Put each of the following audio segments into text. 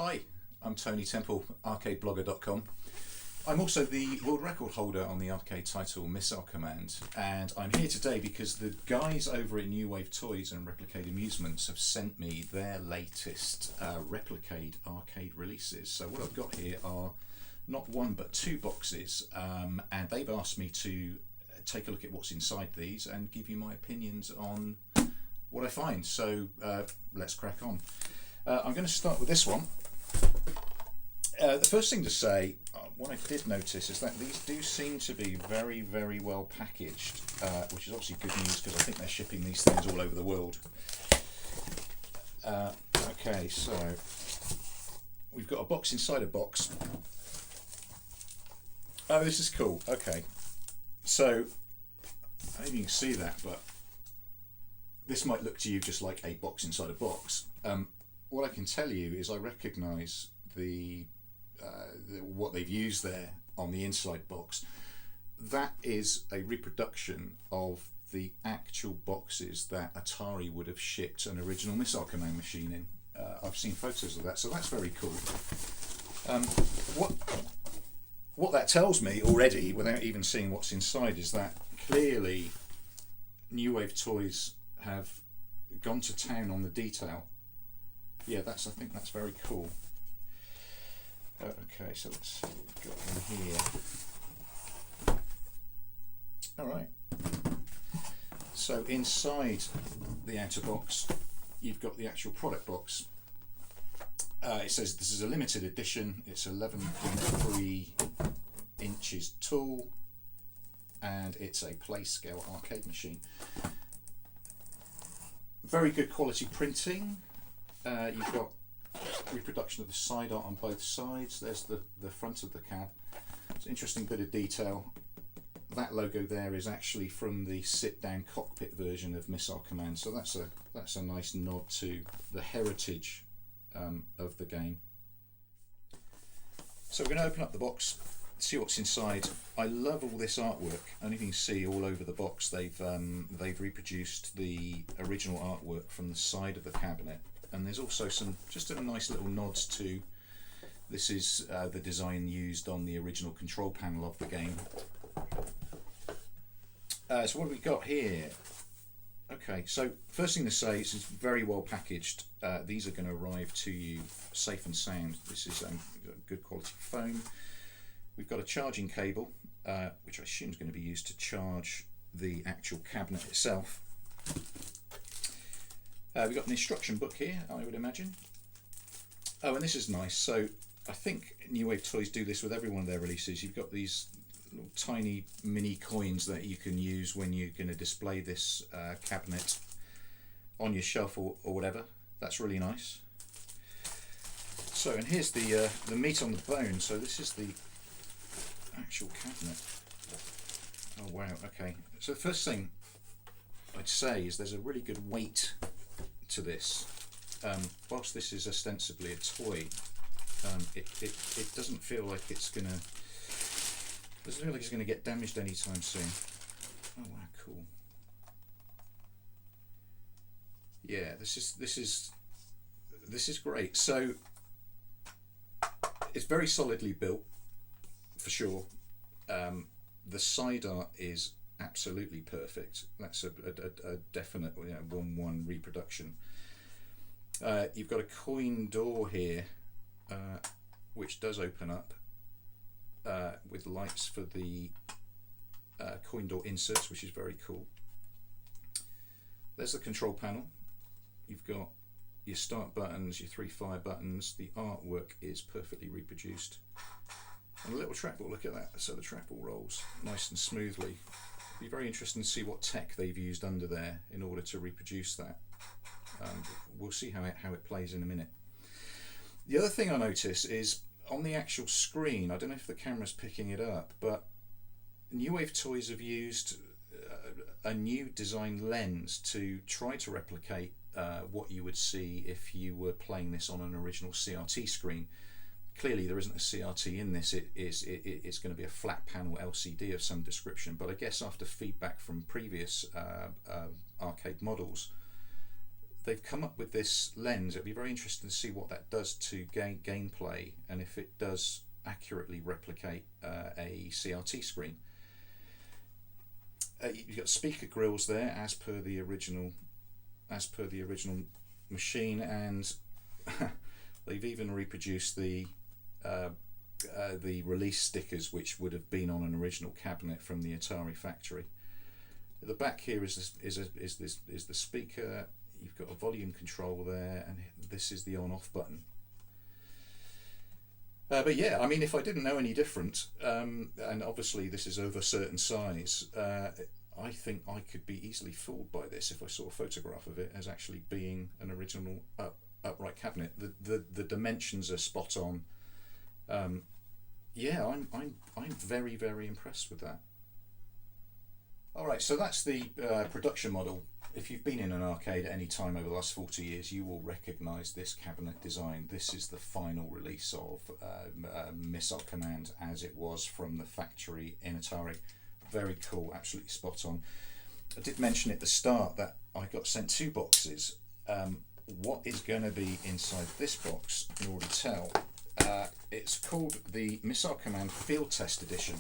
Hi, I'm Tony Temple, arcadeblogger.com. I'm also the world record holder on the arcade title Missile Command, and I'm here today because the guys over at New Wave Toys and Replicade Amusements have sent me their latest Replicade arcade releases. So what I've got here are not one but two boxes, and they've asked me to take a look at what's inside these and give you my opinions on what I find. So let's crack on. I'm going to start with this one. The first thing to say, what I did notice is that these do seem to be very, very well packaged, which is obviously good news because I think they're shipping these things all over the world. Okay, so we've got a box inside a box. Oh, this is cool. Okay, so I don't know if you can see that, but this might look to you just like a box inside a box. What I can tell you is I recognise what they've used there on the inside box. That is a reproduction of the actual boxes that Atari would have shipped an original Missile Command machine in. I've seen photos of that, so that's very cool. What that tells me already, without even seeing what's inside, is that clearly New Wave Toys have gone to town on the detail. Yeah, I think that's very cool. Okay, so let's see what we've got in here. Alright, so inside the outer box you've got the actual product box. It says this is a limited edition, it's 11.3 inches tall and it's a play scale arcade machine. Very good quality printing. You've got reproduction of the side art on both sides. There's the front of the cab. It's an interesting bit of detail. That logo there is actually from the sit-down cockpit version of Missile Command, so that's a nice nod to the heritage of the game. So we're going to open up the box, see what's inside. I love all this artwork, and you can see all over the box they've reproduced the original artwork from the side of the cabinet. And there's also just a nice little nods to, this is the design used on the original control panel of the game. So what have we got here? Okay, so first thing to say, this is very well packaged. These are going to arrive to you safe and sound. This is good quality foam. We've got a charging cable, which I assume is going to be used to charge the actual cabinet itself. We've got an instruction book here, I would imagine. Oh, and this is nice. So I think New Wave Toys do this with every one of their releases. You've got these little tiny mini coins that you can use when you're going to display this cabinet on your shelf or whatever. That's really nice. So, and here's the meat on the bone. So this is the actual cabinet. Oh wow, okay. So the first thing I'd say is there's a really good weight to this. Whilst this is ostensibly a toy, it doesn't feel like it's gonna get damaged anytime soon. Oh wow, cool. Yeah, this is great. So it's very solidly built for sure. The side art is absolutely perfect. That's a definite 1-1 reproduction. You've got a coin door here, which does open up with lights for the coin door inserts, which is very cool. There's the control panel. You've got your start buttons, your 3 fire buttons. The artwork is perfectly reproduced. And a little trackball, look at that. So the trackball rolls nice and smoothly. Be very interesting to see what tech they've used under there in order to reproduce that. We'll see how it plays in a minute. The other thing I notice is on the actual screen, I don't know if the camera's picking it up, but New Wave Toys have used a new design lens to try to replicate what you would see if you were playing this on an original CRT screen. Clearly there isn't a CRT in this, it's going to be a flat panel LCD of some description, but I guess after feedback from previous arcade models, they've come up with this lens. It'll be very interesting to see what that does to gameplay, and if it does accurately replicate a CRT screen. You've got speaker grills there, as per the original machine, and they've even reproduced the release stickers, which would have been on an original cabinet from the Atari factory. At the back here is the speaker. You've got a volume control there, and this is the on-off button. But yeah, I mean, if I didn't know any different, and obviously this is over a certain size, I think I could be easily fooled by this if I saw a photograph of it as actually being an original upright cabinet. The dimensions are spot on. Yeah, I'm very, very impressed with that. Alright, so that's the production model. If you've been in an arcade at any time over the last 40 years, you will recognise this cabinet design. This is the final release of Missile Command as it was from the factory in Atari. Very cool, absolutely spot on. I did mention at the start that I got sent 2 boxes. What is going to be inside this box, you can already tell. It's called the Missile Command Field Test Edition.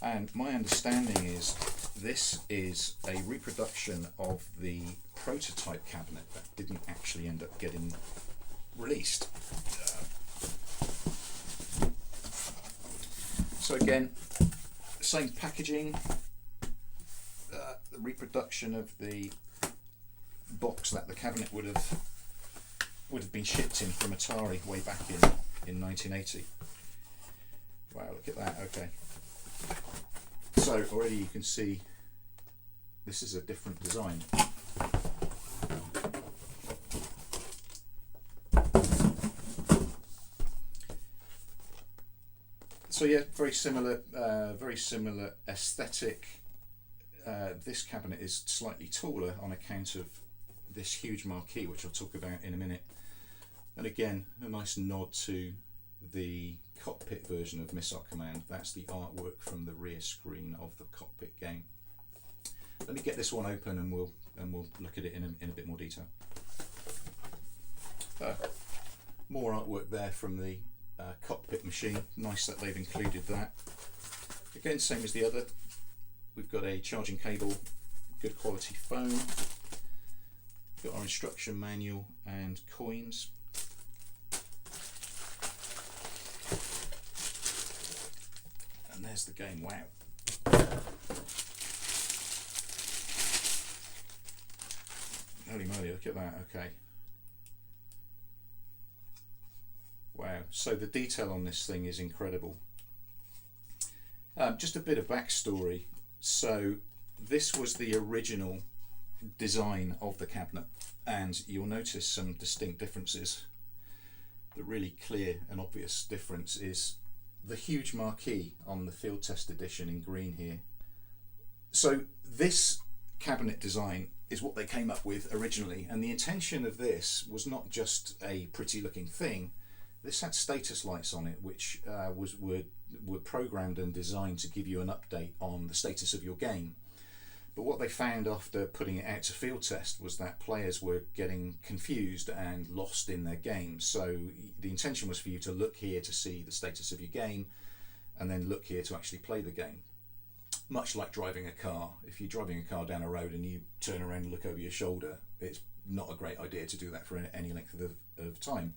And my understanding is this is a reproduction of the prototype cabinet that didn't actually end up getting released. So again, same packaging, the reproduction of the box that the cabinet would have been shipped in from Atari way back in 1980. Wow, look at that. Okay. So already you can see this is a different design. So yeah, very similar aesthetic. This cabinet is slightly taller on account of this huge marquee, which I'll talk about in a minute. And again, a nice nod to the cockpit version of Missile Command. That's the artwork from the rear screen of the cockpit game. Let me get this one open and we'll look at it in a bit more detail. More artwork there from the cockpit machine. Nice that they've included that. Again, same as the other. We've got a charging cable, good quality phone. We've got our instruction manual and coins. And there's the game. Wow. Holy moly, look at that. Okay. Wow. So the detail on this thing is incredible. Just a bit of backstory. So this was the original design of the cabinet, and you'll notice some distinct differences. The really clear and obvious difference is the huge marquee on the Field Test Edition in green here. So this cabinet design is what they came up with originally, and the intention of this was not just a pretty looking thing. This had status lights on it, which were programmed and designed to give you an update on the status of your game. But what they found after putting it out to field test was that players were getting confused and lost in their game. So the intention was for you to look here to see the status of your game, and then look here to actually play the game. Much like driving a car. If you're driving a car down a road and you turn around and look over your shoulder, it's not a great idea to do that for any length of time.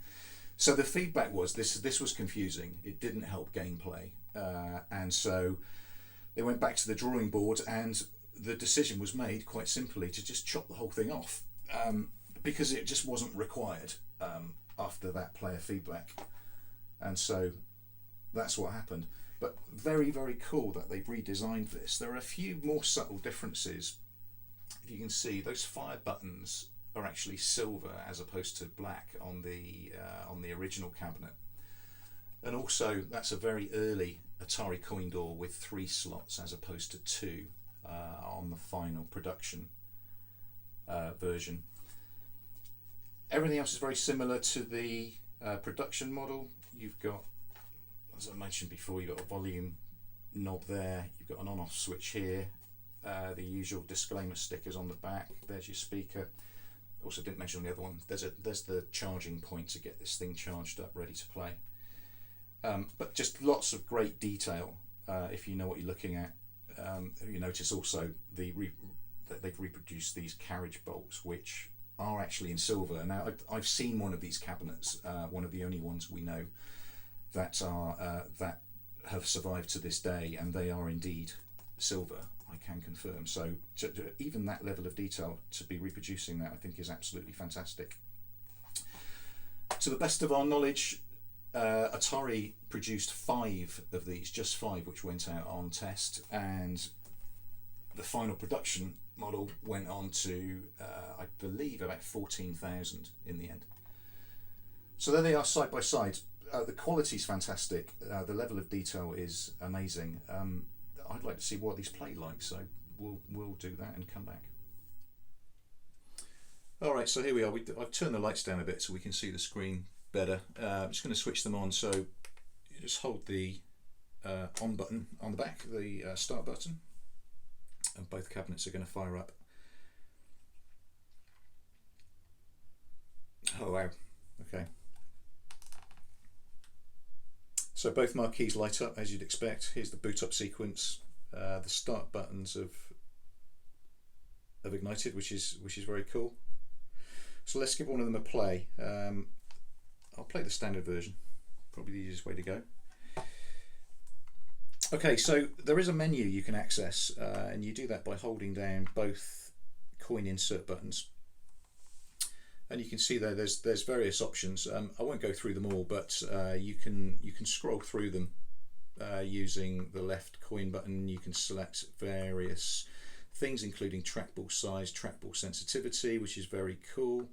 So the feedback was this was confusing. It didn't help gameplay, and so they went back to the drawing board, and the decision was made quite simply to just chop the whole thing off, because it just wasn't required after that player feedback, and so that's what happened. But very, very cool that they've redesigned this. There are a few more subtle differences. If you can see, those fire buttons are actually silver as opposed to black on the original cabinet, and also that's a very early Atari coin door with 3 slots as opposed to 2 on the final production version. Everything else is very similar to the production model. You've got, as I mentioned before, you've got a volume knob there, you've got an on-off switch here, the usual disclaimer stickers on the back, there's your speaker. Also didn't mention on the other one, there's the charging point to get this thing charged up, ready to play. But just lots of great detail if you know what you're looking at. You notice also that they've reproduced these carriage bolts, which are actually in silver. Now I've seen one of these cabinets, one of the only ones we know that are that have survived to this day, and they are indeed silver. I can confirm. So even that level of detail, to be reproducing that, I think is absolutely fantastic. To the best of our knowledge, Atari produced 5 of these, just 5, which went out on test, and the final production model went on to, I believe, about 14,000 in the end. So there they are side by side. The quality's fantastic. The level of detail is amazing. I'd like to see what these play like, so we'll do that and come back. All right, so here we are. I've turned the lights down a bit so we can see the screen better. I'm just going to switch them on. So you just hold the on button on the back, the start button, and both cabinets are going to fire up. Oh wow, okay. So both marquees light up as you'd expect. Here's the boot up sequence. The start buttons have ignited, which is very cool. So let's give one of them a play. I'll play the standard version, probably the easiest way to go. Okay, so there is a menu you can access, and you do that by holding down both coin insert buttons. And you can see there's various options. I won't go through them all, but you can scroll through them using the left coin button. You can select various things, including trackball size, trackball sensitivity, which is very cool.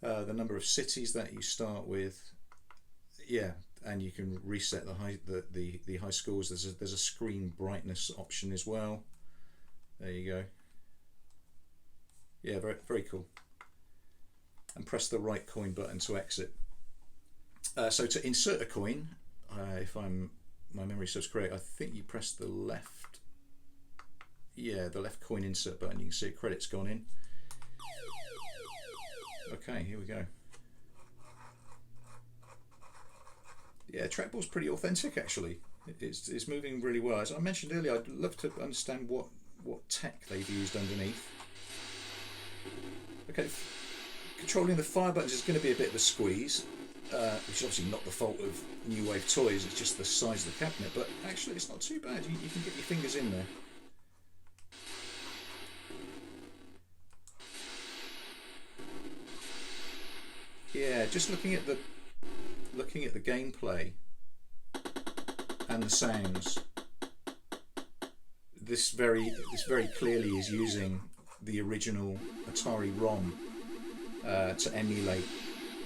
The number of cities that you start with, yeah, and you can reset the high scores. There's a screen brightness option as well. There you go. Yeah, very cool. And press the right coin button to exit. So to insert a coin, if my memory serves correct, I think you press the left. Yeah, the left coin insert button. You can see a credit's gone in. Okay, here we go. Yeah, trackball's pretty authentic actually. It's moving really well. As I mentioned earlier, I'd love to understand what tech they've used underneath. Okay. Controlling the fire buttons is going to be a bit of a squeeze, which is obviously not the fault of New Wave Toys, it's just the size of the cabinet, but actually it's not too bad. You can get your fingers in there. Yeah, just looking at the gameplay and the sounds, this very clearly is using the original Atari ROM to emulate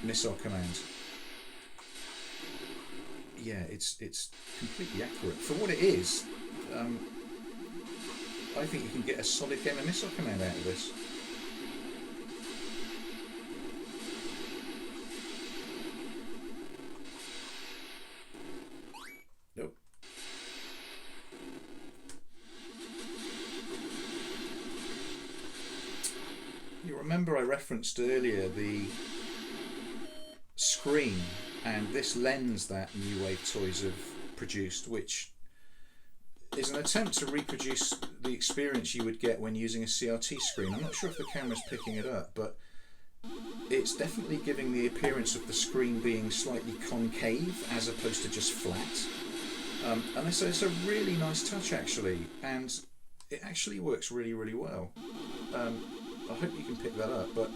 Missile Command. Yeah, it's completely accurate for what it is. I think you can get a solid game of Missile Command out of this. Nope. You remember I referenced earlier the screen and this lens that New Wave Toys have produced, which is an attempt to reproduce the experience you would get when using a CRT screen. I'm not sure if the camera's picking it up, but it's definitely giving the appearance of the screen being slightly concave as opposed to just flat. And so it's a really nice touch actually, and it actually works really, really well. I hope you can pick that up, but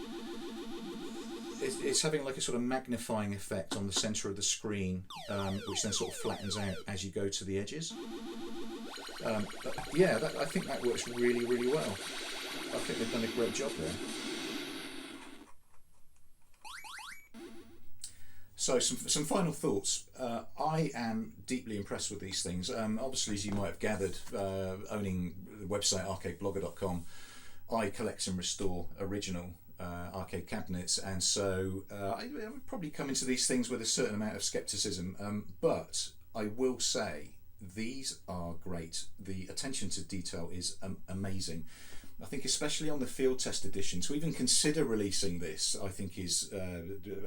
it's having like a sort of magnifying effect on the centre of the screen, which then sort of flattens out as you go to the edges. Yeah, I think that works really, really well. I think they've done a great job there. So some final thoughts. I am deeply impressed with these things. Obviously, as you might have gathered, owning the website arcadeblogger.com, I collect and restore original arcade cabinets, and so I would probably come into these things with a certain amount of skepticism, but I will say these are great. The attention to detail is amazing. I think especially on the field test edition, to even consider releasing this, I think is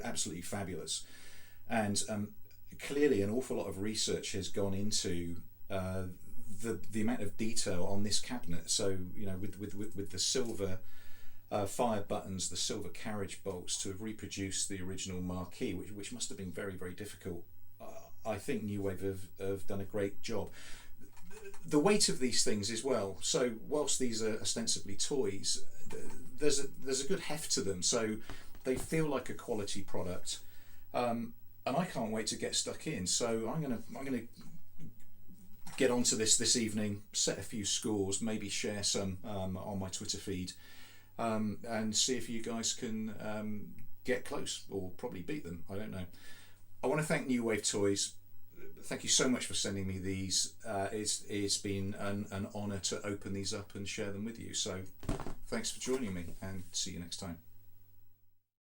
absolutely fabulous. And clearly an awful lot of research has gone into the amount of detail on this cabinet. So, you know, with the silver fire buttons, the silver carriage bolts, to have reproduced the original marquee, which must have been very, very difficult. I think New Wave have done a great job. The weight of these things as well. So whilst these are ostensibly toys, there's a good heft to them. So they feel like a quality product, and I can't wait to get stuck in. So I'm gonna get onto this evening, set a few scores, maybe share some on my Twitter feed, and see if you guys can get close or probably beat them. I don't know. I want to thank New Wave Toys. Thank you so much for sending me these. It's been an honour to open these up and share them with you. So thanks for joining me, and see you next time.